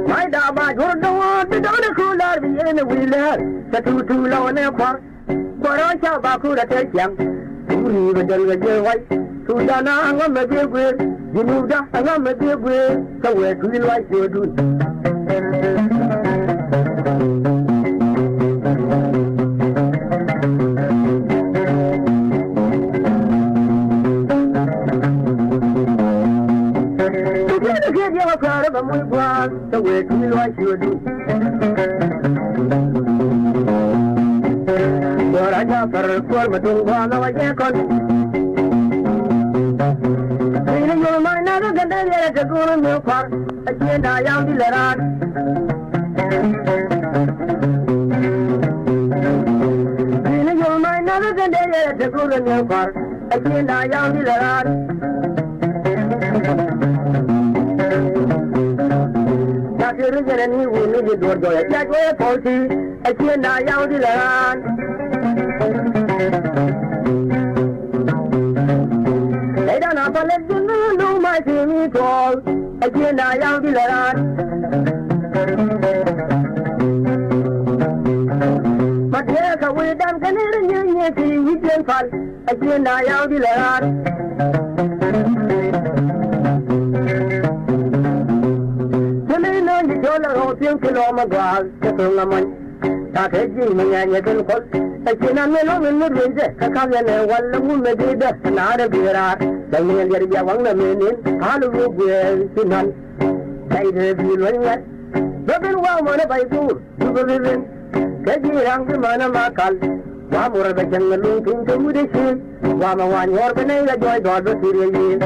mai da ba jo do ti do ne khu la bi ne wi le sa tu tu lo ne kwa ro cha ba khu da te chiang tu ni ba dal ga je wai tu da na ngam me je gwe ji mu da ngam me je gwe sa we tu li wai jo du Ba muy guan, the way to me like you do. But I got for my two one of a yakon. Feeling your mind, never get there to go in your car. I can't die out the letter. Feeling your mind, never get there to go in your car. I can't die out the letter. You're getting you will need to do it. That way, Polty, I can't die out the land. They don't have to let you know my team call. I can't die out the land. But yes, I will dance and you can fall. I can't die out the land. Tiếng kilo mà qua cái phương làm anh ta thấy gì mà nhà nhà tên con tại chỉ là người nó mình muốn gì chứ các con nhà này quan là muốn gì đó nào để bịa ra tại nhà nhà nhà vắng là mình đến phá được vô bịa xin hành đây thì bịa luôn nhé nó bên qua mà nó bay cu nó bên bên cái gì rằng cái mà nó mà cần qua một cái chân nó luôn cũng cứ đi xin qua mà hoàn hồn cái này là joy đọt với sự gì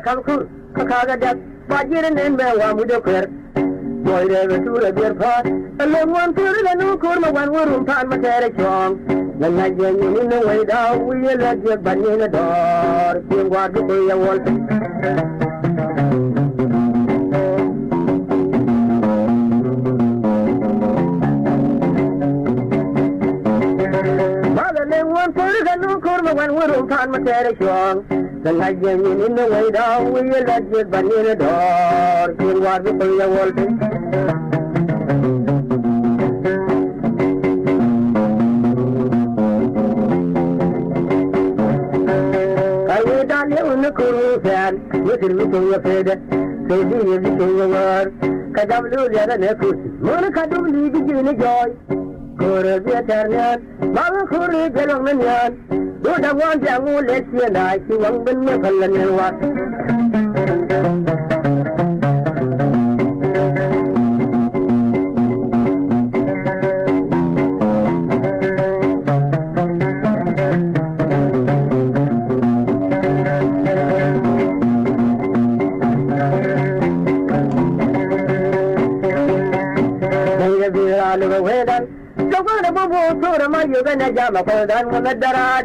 Come cool, Kakaga Dap, Bajan and Bewa with the prayer. Boy, there were two of their part. A long one for the new corner, one room, time, my carriage wrong. The night when you in the way down, we will let your bunny in the door. See what to pay a wall. Mother, then one for the new corner, one room, time, my carriage wrong. The night when you in the way down, we will let you bunny in the door. See what to pay a wall. The cool fan, with the little afraid, so do you little word. Kadablu, the other nephew, Monica, do leave you in a joy. Kura, the Italian, Mama Kuri, the Romanian. Do the one that won't let you die, she won't be never and what. You're gonna jam up on that one at the rod.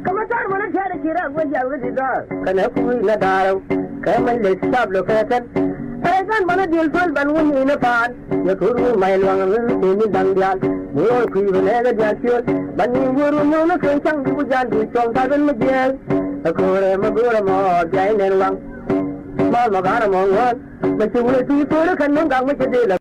Come on, when I try to get up with you with the dog. Can I pull in the darrow? Come and let's stop look at it. I don't want to deal for one woman in a pot. You could rule my long and see me done that. We all creep and ever just you. But you were no look and some people just do some type of jail. A good more, giant and long. Small Magana one, but you will see for the cannon down with the dealer.